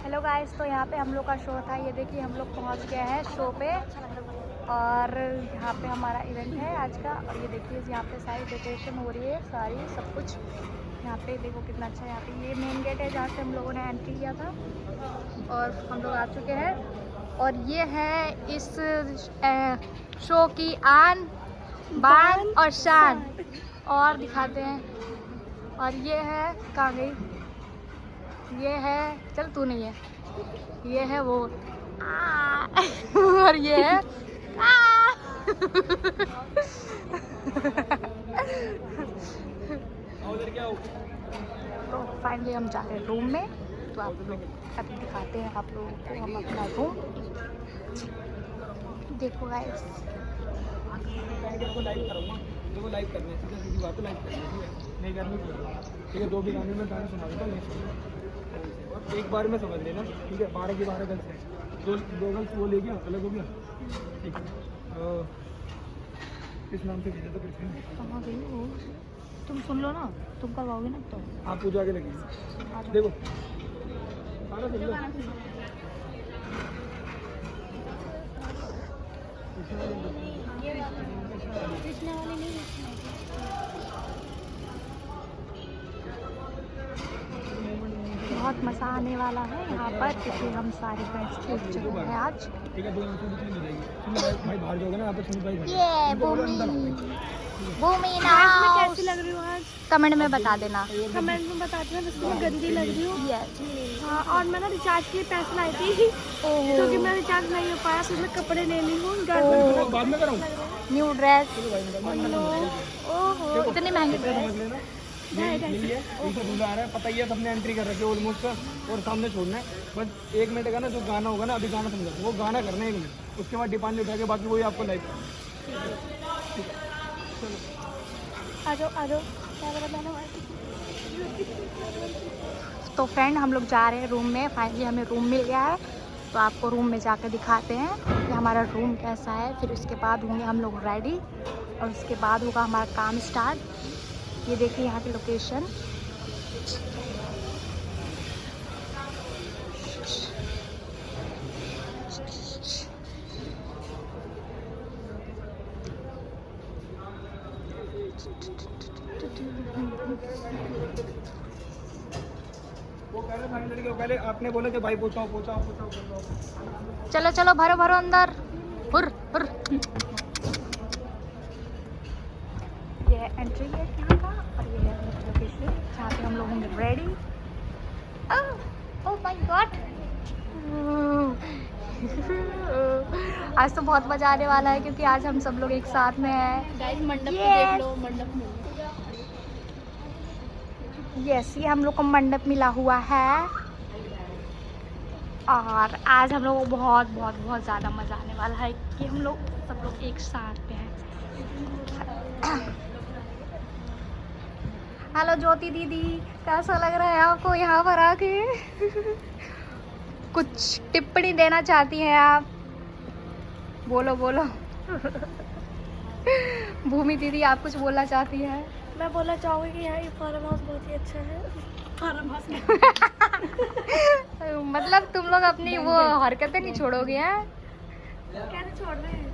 Hello guys, तो यहाँ पे हम लोग का शो था। ये देखिए हम लोग पहुँच गए हैं शो पे और यहाँ पे हमारा इवेंट है आज का। और ये देखिए यहाँ पे सारी डेकोरेशन हो रही है, सारी सब कुछ यहाँ पे देखो कितना अच्छा है। यहाँ पे ये मेन गेट है जहाँ से हम लोगों ने एंट्री किया था और हम लोग आ चुके हैं। और ये है इस शो की आन बान और शान। और दिखाते हैं। और ये है कहाँ गई, ये है, चल तू नहीं है, ये है वो और ये है तो फाइनली हम जा रहे हैं रूम में। तो आप लोग अभी दिखाते हैं आप लोगों को हम अपना रूम। देखो गाइस, देखो लाइव करने है, सीधी बात है, लाइव करनी है, नहीं करनी ठीक है। 2 भी गाने में गाने सुना दूँगा, नहीं और एक बार में समझ लेना, ठीक है। 12 की 12 गर्ल्स है, दो गर्ल्स वो ले गया, अलग हो गया, ठीक है। किस नाम से भेजा था कृष्ण? कहाँ गई वो? तुम सुन लो ना, तुम करवाओगे ना तो आप पूजा के लगी। देखो सारा सुन लो। कृष्णा वाली नहीं, बहुत मज़ा आने वाला है यहाँ पर क्योंकि हम सारे फ्रेंड्स एक जगह हैं आज। ठीक है, 2 मिनट हो जाएगी। भाई बाहर जाओगे ना, यहाँ पे सुनी भाई ये भूमि कैसी लग रही हूँ आज? कमेंट में बता देना। कमेंट में बता देना जिसको मैं गंदी लग रही हूँ। यस। हाँ, और मैं ना रिचार्ज के लिए पैसे लाई थी क्योंकि मैं रिचार्ज नहीं हो पाया, तो मैं कपड़े ले ली हूँ। बाद में कराऊँ न्यू ड्रेस, ओहो इतने महंगे ड्रेस। पीछे दूल्हा आ रहा है, पता ही है, सबने एंट्री कर रखी है ऑलमोस्ट। और सामने छोड़ना है बस 1 मिनट का ना, जो गाना होगा ना, अभी गाना समझा, वो गाना करना है 1 मिनट, उसके बाद डिपांड उठा के बाकी वही आपको लाइव। आ जाओ क्या बताना। तो फ्रेंड हम लोग जा रहे हैं रूम में। फाइनली हमें रूम मिल गया है, तो आपको रूम में जाकर दिखाते हैं कि हमारा रूम कैसा है। फिर उसके बाद होंगे हम लोग रेडी और उसके बाद होगा हमारा काम स्टार्ट। ये देखिए यहाँ की लोकेशन। वो पहले आपने बोला कि भाई पूछाओ। चलो चलो भरो भरो अंदर। हुर हुर। ये है एंट्री गेट यहाँ का और ये है लोकेशन जहाँ पे हम लोग होंगे रेडी। ओह माय गॉड, आज तो बहुत मजा आने वाला है क्योंकि आज हम सब लोग एक साथ में हैं। गाइस मंडप को देख लो, मंडप में यस, ये हम लोग को मंडप मिला हुआ है और आज हम लोग को बहुत बहुत बहुत ज़्यादा मज़ा आने वाला है कि हम लोग सब लोग एक साथ पे हैं। हेलो ज्योति दीदी, कैसा लग रहा है आपको यहाँ पर आके? कुछ टिप्पणी देना चाहती हैं आप? बोलो बोलो। भूमि दीदी आप कुछ बोलना चाहती हैं? मैं बोलना चाहूँगी कि यहाँ ये फार्म हाउस बहुत ही अच्छा है। फार्म हाउस मतलब तुम लोग अपनी वो हरकतें नहीं छोड़ोगे हैं? कैसे छोड़ रहे हैं?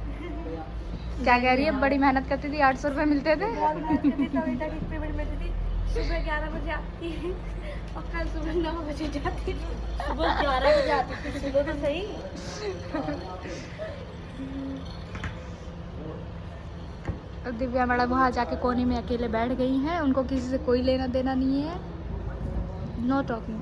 क्या कह रही है? बड़ी मेहनत करती थी, 800 रुपये मिलते थे। बहुत मेहनत करती, तभी तक इस पेमेंट मिलती थी। सुबह 11 बजे आती है और कल सुबह 9 बजे जाती थी। सुबह 11 बजे आती थी, सुबह तो सही। दिव्या मैडम वहाँ जाके कोने में अकेले बैठ गई हैं, उनको किसी से कोई लेना देना नहीं है। Know talking.